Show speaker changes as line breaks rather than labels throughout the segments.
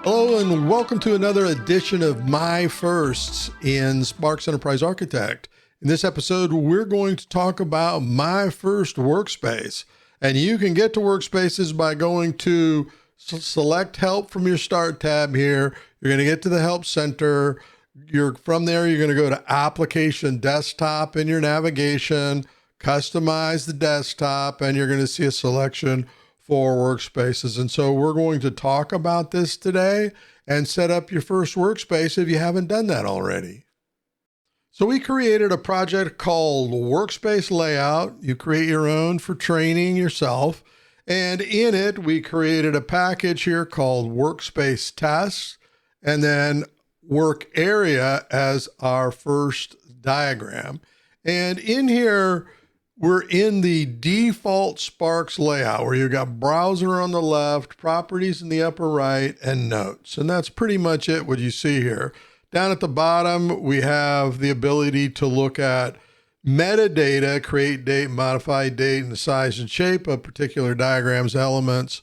Hello and welcome to another edition of My Firsts in Sparx Enterprise Architect. In this episode, we're going to talk about My First Workspace. And you can get to Workspaces by going to select Help from your Start tab here. You're going to get to the Help Center. From there, you're going to go to Application Desktop in your navigation, customize the desktop, and you're going to see a selection for Workspaces. And so we're going to talk about this today and set up your first workspace if you haven't done that already. So we created a project called Workspace Layout. You create your own for training yourself. And in it, we created a package here called Workspace Tests and then Work Area as our first diagram. And in here, we're in the default Sparx layout where you've got browser on the left, properties in the upper right, and notes. And that's pretty much it, what you see here. Down at the bottom, we have the ability to look at metadata, create date, modify date, and the size and shape of particular diagrams, elements.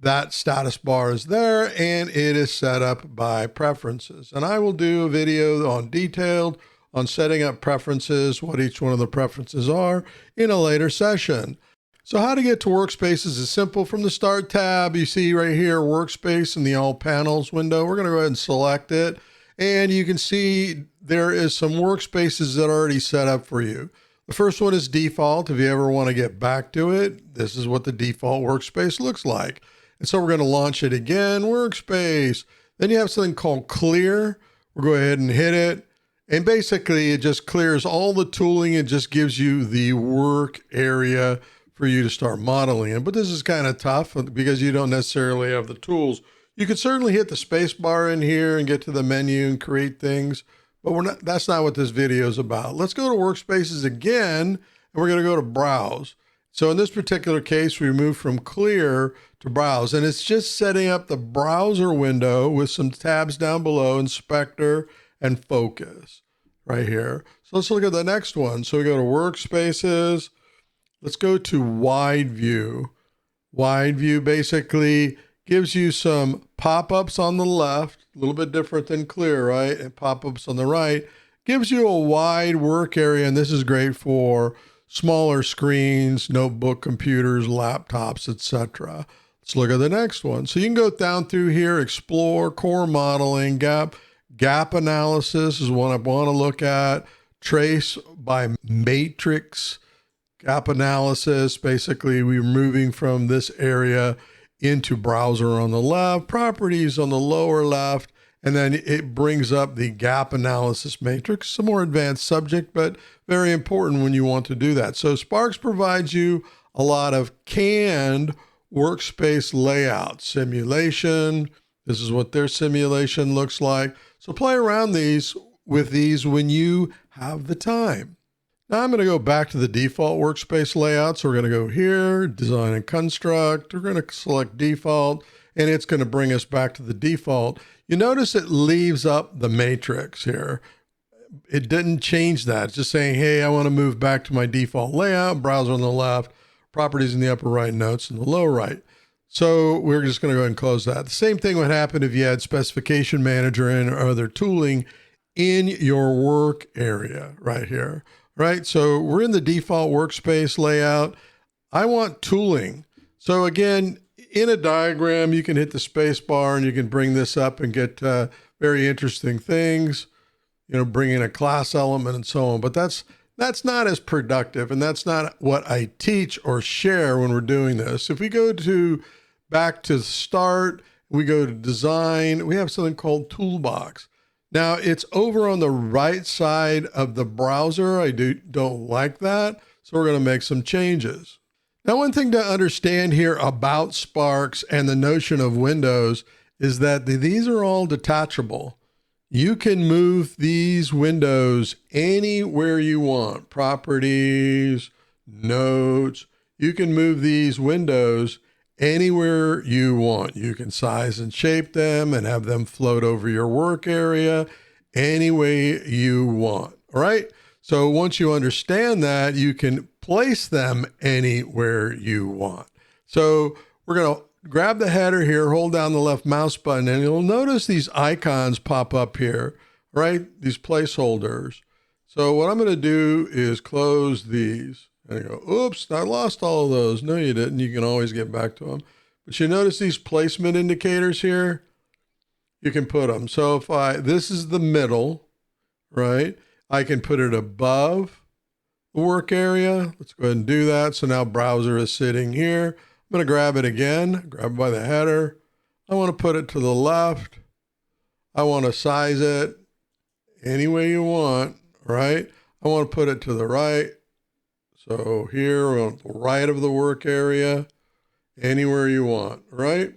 That status bar is there, and it is set up by preferences. And I will do a video on detailed on setting up preferences, what each one of the preferences are in a later session. So how to get to Workspaces is simple. From the Start tab, you see right here, Workspace in the All Panels window. We're going to go ahead and select it. And you can see there is some workspaces that are already set up for you. The first one is default. If you ever want to get back to it, this is what the default workspace looks like. And so we're going to launch it again, Workspace. Then you have something called Clear. We'll go ahead and hit it. And basically, it just clears all the tooling. It just gives you the work area for you to start modeling in. But this is kind of tough because you don't necessarily have the tools. You could certainly hit the space bar in here and get to the menu and create things. But that's not what this video is about. Let's go to Workspaces again, and we're going to go to Browse. So in this particular case, we move from Clear to Browse. And it's just setting up the browser window with some tabs down below, Inspector and Focus right here. So let's look at the next one. So we go to Workspaces. Let's go to Wide View. Wide View basically gives you some pop-ups on the left, a little bit different than Clear, right? And pop-ups on the right. Gives you a wide work area, and this is great for smaller screens, notebook computers, laptops, etc. Let's look at the next one. So you can go down through here, Explore, Core Modeling, Gap Analysis is one I want to look at. Trace by Matrix. Gap Analysis, basically we're moving from this area into Browser on the left, Properties on the lower left, and then it brings up the Gap Analysis Matrix. It's a more advanced subject, but very important when you want to do that. So Sparx provides you a lot of canned workspace layout simulation. This is what their simulation looks like. So play around with these when you have the time. Now I'm going to go back to the default workspace layout. So we're going to go here, Design and Construct. We're going to select Default, and it's going to bring us back to the default. You notice it leaves up the matrix here. It didn't change that. It's just saying, hey, I want to move back to my default layout, browser on the left, properties in the upper right, notes in the lower right. So we're just going to go ahead and close that. The same thing would happen if you had Specification Manager in or other tooling in your work area right here, right? So we're in the default workspace layout. I want tooling. So again, in a diagram, you can hit the space bar and you can bring this up and get very interesting things, bring in a class element and so on. But that's not as productive, and that's not what I teach or share when we're doing this. If we go back to Start, we go to Design, we have something called Toolbox. Now it's over on the right side of the browser. I don't like that, so we're going to make some changes. Now, one thing to understand here about Sparx and the notion of windows is that these are all detachable. You can move these windows anywhere you want. Properties, notes. You can move these windows anywhere you want. You can size and shape them and have them float over your work area any way you want. All right. So once you understand that, you can place them anywhere you want. So we're going to grab the header here, hold down the left mouse button, and you'll notice these icons pop up here, right? These placeholders. So what I'm going to do is close these. And you go, oops, I lost all of those. No, you didn't. You can always get back to them. But you notice these placement indicators here? You can put them. So if this is the middle, right? I can put it above the work area. Let's go ahead and do that. So now browser is sitting here. I'm going to grab it again, grab it by the header. I want to put it to the left. I want to size it any way you want, right? I want to put it to the right. So here on the right of the work area, anywhere you want, right?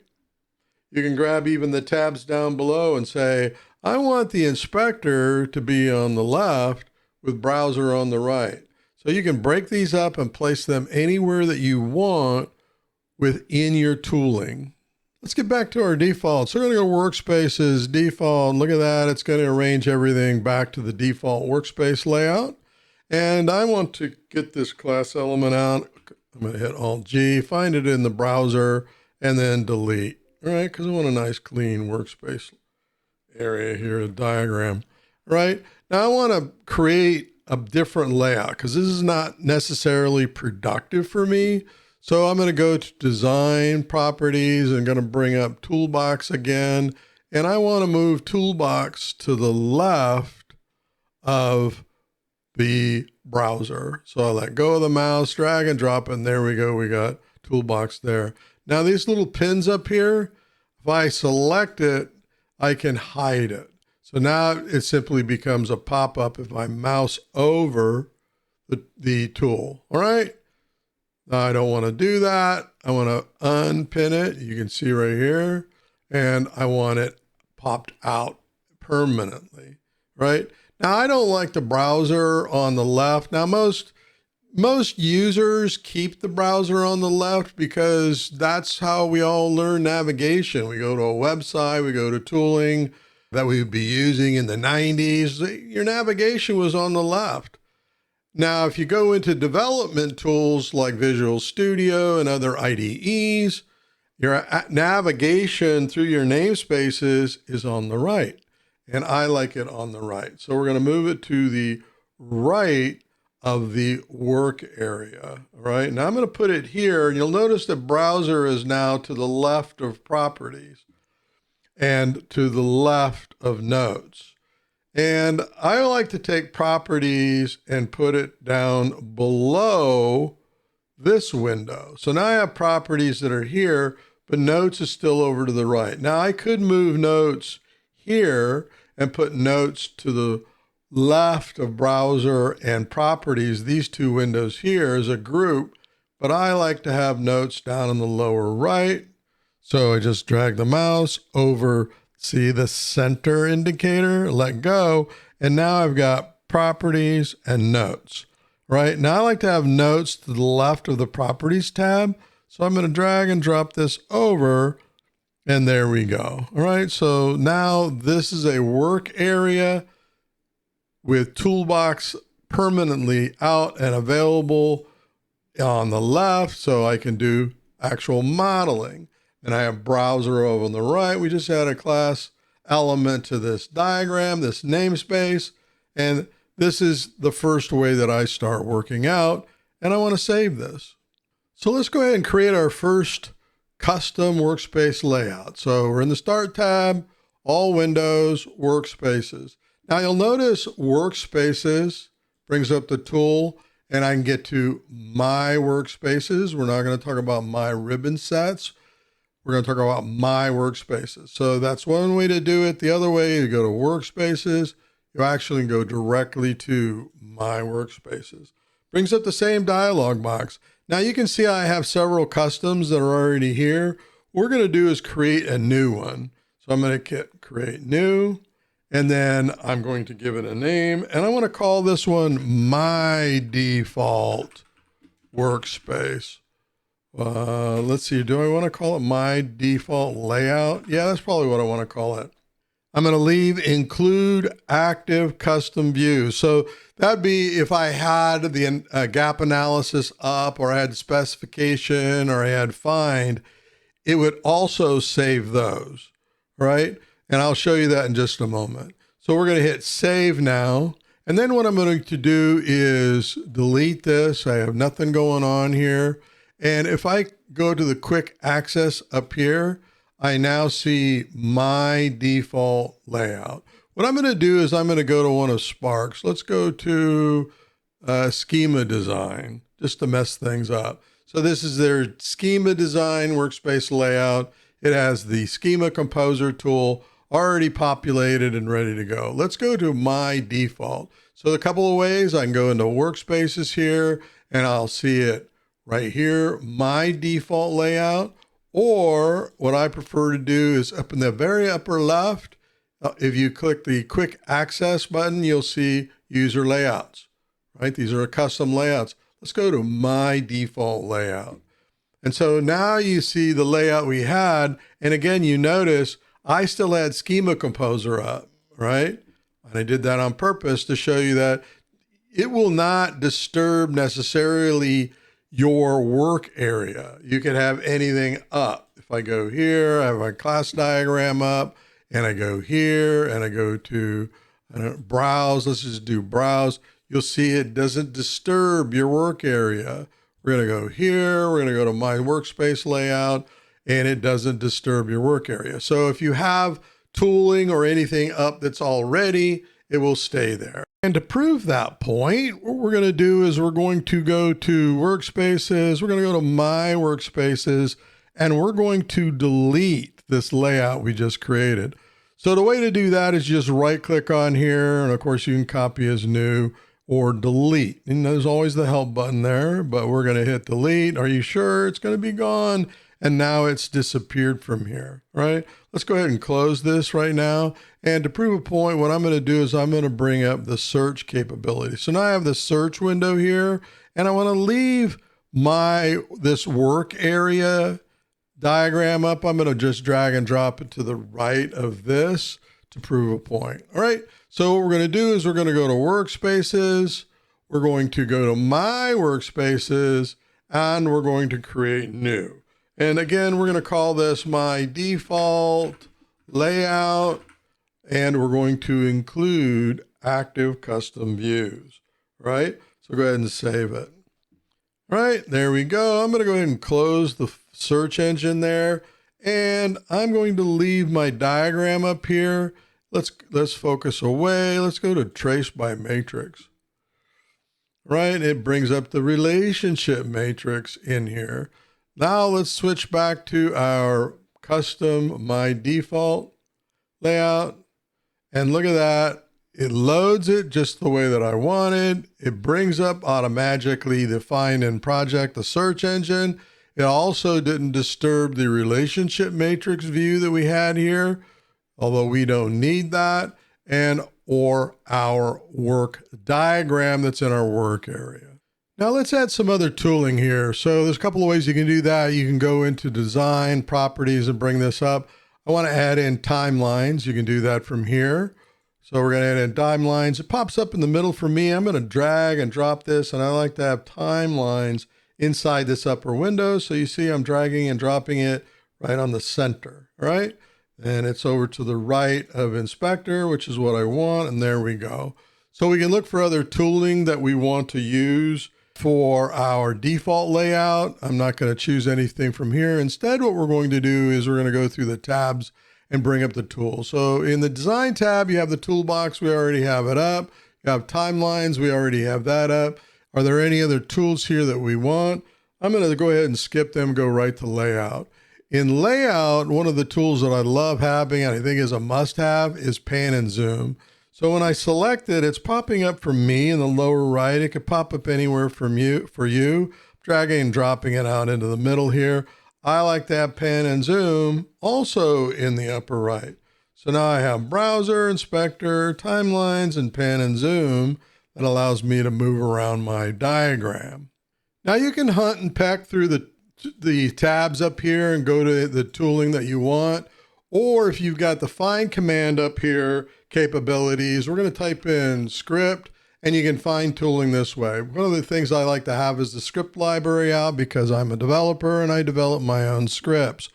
You can grab even the tabs down below and say, I want the inspector to be on the left with browser on the right. So you can break these up and place them anywhere that you want within your tooling. Let's get back to our default. So we're going to go Workspaces, default. Look at that. It's going to arrange everything back to the default workspace layout. And I want to get this class element out. I'm going to hit Alt-G, find it in the browser, and then delete. All right, because I want a nice clean workspace area here, a diagram. Right, now I want to create a different layout because this is not necessarily productive for me. So I'm going to go to Design Properties and going to bring up Toolbox again. And I want to move Toolbox to the left of the browser. So I let go of the mouse, drag and drop, and there we go. We got Toolbox there. Now these little pins up here, if I select it, I can hide it. So now it simply becomes a pop-up if I mouse over the tool. All right. Now I don't want to do that. I want to unpin it. You can see right here. And I want it popped out permanently, right? Now I don't like the browser on the left. Now most users keep the browser on the left because that's how we all learn navigation. We go to a website, we go to tooling that we would be using in the 90s. Your navigation was on the left. Now, if you go into development tools like Visual Studio and other IDEs, your navigation through your namespaces is on the right. And I like it on the right. So we're going to move it to the right of the work area, right? Now I'm going to put it here. You'll notice the browser is now to the left of properties and to the left of notes. And I like to take properties and put it down below this window. So now I have properties that are here, but notes is still over to the right. Now I could move notes here and put notes to the left of browser and properties, these two windows here as a group, but I like to have notes down in the lower right. So I just drag the mouse over, see the center indicator, let go, and now I've got properties and notes, right? Now I like to have notes to the left of the properties tab. So I'm going to drag and drop this over, and there we go. All right, so now this is a work area with Toolbox permanently out and available on the left, so I can do actual modeling. And I have browser over on the right. We just add a class element to this diagram, this namespace, and this is the first way that I start working out, and I want to save this. So let's go ahead and create our first custom workspace layout. So we're in the Start tab, all windows, Workspaces. Now you'll notice Workspaces brings up the tool, and I can get to My Workspaces. We're not going to talk about My Ribbon Sets. We're going to talk about My Workspaces. So that's one way to do it. The other way, you go to Workspaces, you actually go directly to My Workspaces. Brings up the same dialog box. Now you can see I have several customs that are already here. What we're going to do is create a new one. So I'm going to hit Create New, and then I'm going to give it a name. And I want to call this one My Default Workspace. Let's see, do I want to call it My Default Layout? Yeah, that's probably what I want to call it. I'm going to leave include active custom views. So that'd be if I had the gap analysis up, or I had specification, or I had find, it would also save those, right? And I'll show you that in just a moment. So we're going to hit save now. And then what I'm going to do is delete this. I have nothing going on here. And if I go to the quick access up here, I now see my default layout. What I'm going to do is I'm going to go to one of Sparx. Let's go to schema design, just to mess things up. So this is their schema design workspace layout. It has the schema composer tool already populated and ready to go. Let's go to my default. So a couple of ways I can go into workspaces here and I'll see it right here, my default layout. Or what I prefer to do is up in the very upper left, if you click the quick access button, you'll see user layouts, right? These are custom layouts. Let's go to my default layout. And so now you see the layout we had. And again, you notice I still had Schema Composer up, right? And I did that on purpose to show you that it will not disturb necessarily your work area. You can have anything up. If I go here, I have my class diagram up, and I go here, and I go to browse. Let's just do browse. You'll see it doesn't disturb your work area. We're going to go here. We're going to go to my workspace layout, and it doesn't disturb your work area. So if you have tooling or anything up that's already, it will stay there. And to prove that point, what we're going to do is we're going to go to Workspaces. We're going to go to My Workspaces, and we're going to delete this layout we just created. So the way to do that is just right click on here. And of course you can copy as new or delete. And there's always the help button there, but we're going to hit delete. Are you sure it's going to be gone? And now it's disappeared from here, right? Let's go ahead and close this right now. And to prove a point, what I'm going to do is I'm going to bring up the search capability. So now I have the search window here, and I want to leave this work area diagram up. I'm going to just drag and drop it to the right of this to prove a point. All right. So what we're going to do is we're going to go to Workspaces. We're going to go to My Workspaces, and we're going to create new. And again, we're going to call this my default layout, and we're going to include active custom views, right? So go ahead and save it. All right, there we go. I'm going to go ahead and close the search engine there, and I'm going to leave my diagram up here. Let's focus away. Let's go to trace by matrix. Right, it brings up the relationship matrix in here. Now let's switch back to our custom my default layout, and look at that. It loads it just the way that I wanted. It brings up automatically the find in project, the search engine. It also didn't disturb the relationship matrix view that we had here, although we don't need that, and or our work diagram that's in our work area. Now let's add some other tooling here. So there's a couple of ways you can do that. You can go into design properties and bring this up. I want to add in timelines. You can do that from here. So we're going to add in timelines. It pops up in the middle for me. I'm going to drag and drop this, and I like to have timelines inside this upper window. So you see I'm dragging and dropping it right on the center, right? And it's over to the right of inspector, which is what I want. And there we go. So we can look for other tooling that we want to use for our default layout. I'm not going to choose anything from here. Instead, what we're going to do is we're going to go through the tabs and bring up the tool. So in the design tab, you have the toolbox. We already have it up. You have timelines. We already have that up. Are there any other tools here that we want? I'm going to go ahead and skip them, go right to layout. In layout, one of the tools that I love having, and I think is a must-have, is pan and zoom. So when I select it, it's popping up for me in the lower right. It could pop up anywhere for you. Dragging and dropping it out into the middle here. I like to have pan and zoom also in the upper right. So now I have browser, inspector, timelines, and pan and zoom that allows me to move around my diagram. Now you can hunt and peck through the tabs up here and go to the tooling that you want. Or if you've got the find command up here, capabilities, we're going to type in script, and you can find tooling this way. One of the things I like to have is the script library out because I'm a developer and I develop my own scripts.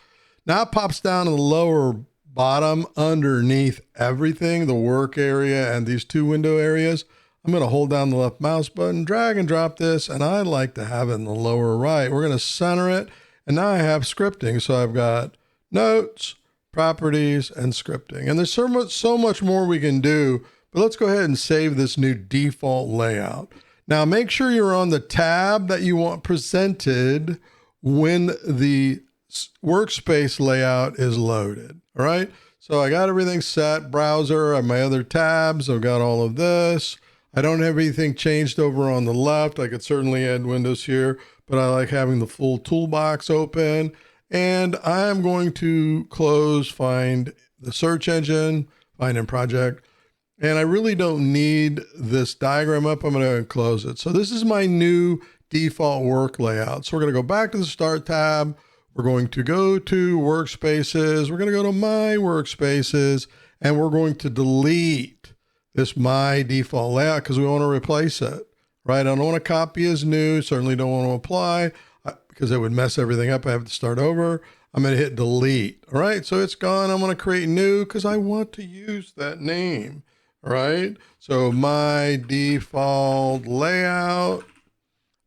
Now it pops down in the lower bottom underneath everything, the work area and these two window areas. I'm going to hold down the left mouse button, drag and drop this, and I like to have it in the lower right. We're going to center it, and now I have scripting. So I've got notes, properties, and scripting. And there's so much more we can do, but let's go ahead and save this new default layout. Now make sure you're on the tab that you want presented when the workspace layout is loaded. All right. So I got everything set, browser, I have my other tabs. I've got all of this. I don't have anything changed over on the left. I could certainly add windows here, but I like having the full toolbox open. And I'm going to close, find the search engine, find in project. And I really don't need this diagram up. I'm going to close it. So this is my new default work layout. So we're going to go back to the start tab. We're going to go to workspaces. We're going to go to my workspaces, and we're going to delete this my default layout because we want to replace it, right? I don't want to copy as new. Certainly don't want to apply because it would mess everything up. I have to start over. I'm going to hit delete. All right. So it's gone. I'm going to create new because I want to use that name. All right. So my default layout,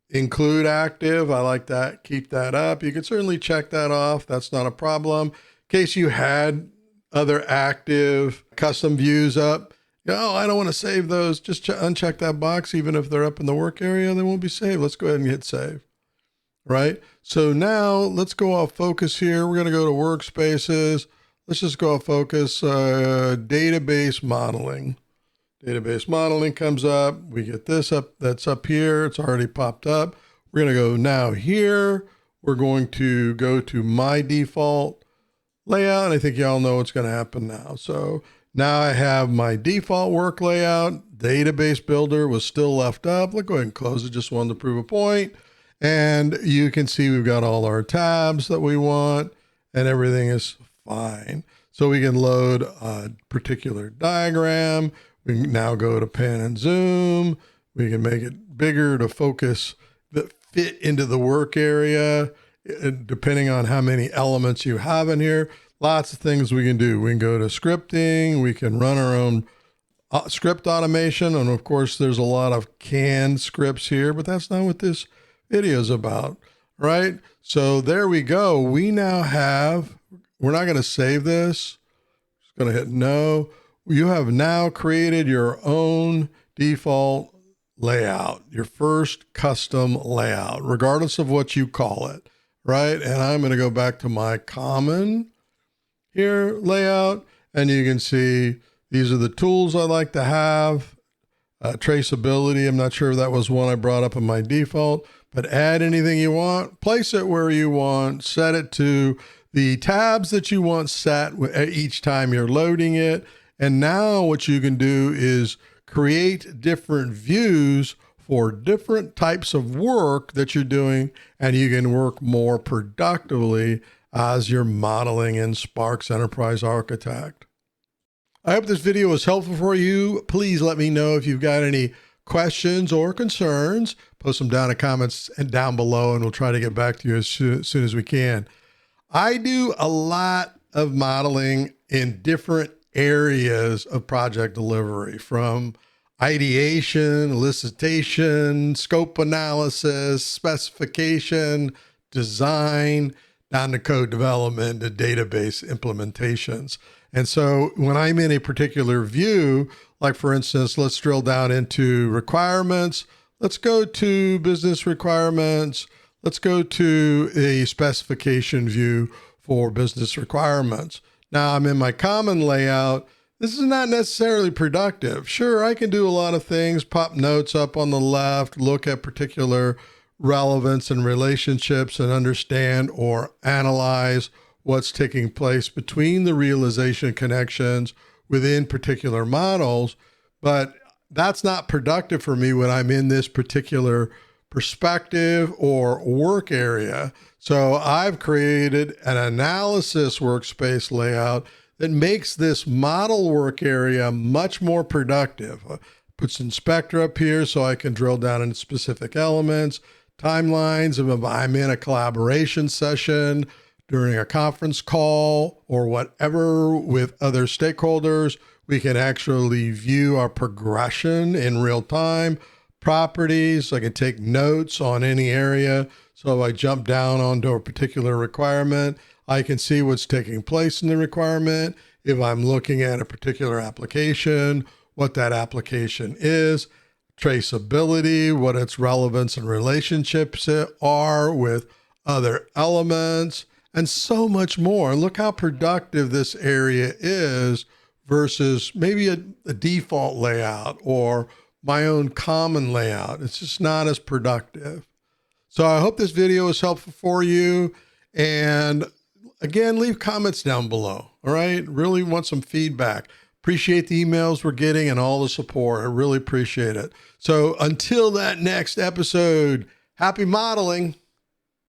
include active. I like that. Keep that up. You can certainly check that off. That's not a problem. In case you had other active custom views up, oh, I don't want to save those. Just uncheck that box. Even if they're up in the work area, they won't be saved. Let's go ahead and hit save. Right. So now let's go off focus here. We're going to go to workspaces. Let's just go off focus, database modeling. Database modeling comes up. We get this up. That's up here. It's already popped up. We're going to go now here. We're going to go to my default layout. And I think y'all know what's going to happen now. So now I have my default work layout. Database builder was still left up. Let's go ahead and close it. Just wanted to prove a point. And you can see we've got all our tabs that we want and everything is fine. So we can load a particular diagram. We can now go to pan and zoom. We can make it bigger to focus that fit into the work area, depending on how many elements you have in here. Lots of things we can do. We can go to scripting. We can run our own script automation. And of course, there's a lot of canned scripts here, but that's not what this video is about, right? So there we go. We now have, we're not going to save this. Just going to hit no. You have now created your own default layout, your first custom layout, regardless of what you call it, right? And I'm going to go back to my common here layout, and you can see these are the tools I like to have. Traceability, I'm not sure if that was one I brought up in my default, but add anything you want, place it where you want, set it to the tabs that you want set each time you're loading it. And now what you can do is create different views for different types of work that you're doing, and you can work more productively as you're modeling in Sparx Enterprise Architect. I hope this video was helpful for you. Please let me know if you've got any questions or concerns. Post them down in the comments and down below, and we'll try to get back to you as soon as we can. I do a lot of modeling in different areas of project delivery, from ideation, elicitation, scope analysis, specification, design, down to code development, to database implementations. And so when I'm in a particular view, like for instance, let's drill down into requirements. Let's go to business requirements. Let's go to a specification view for business requirements. Now I'm in my common layout. This is not necessarily productive. Sure, I can do a lot of things, pop notes up on the left, look at particular relevance and relationships and understand or analyze what's taking place between the realization connections within particular models. But that's not productive for me when I'm in this particular perspective or work area. So I've created an analysis workspace layout that makes this model work area much more productive. Puts inspector up here so I can drill down into specific elements, timelines. If I'm in a collaboration session during a conference call or whatever with other stakeholders, we can actually view our progression in real time. Properties, I can take notes on any area. So if I jump down onto a particular requirement, I can see what's taking place in the requirement. If I'm looking at a particular application, what that application is, traceability, what its relevance and relationships are with other elements, and so much more. And look how productive this area is versus maybe a default layout or my own common layout. It's just not as productive. So I hope this video is helpful for you. And again, leave comments down below. All right. Really want some feedback. Appreciate the emails we're getting and all the support. I really appreciate it. So until that next episode, happy modeling.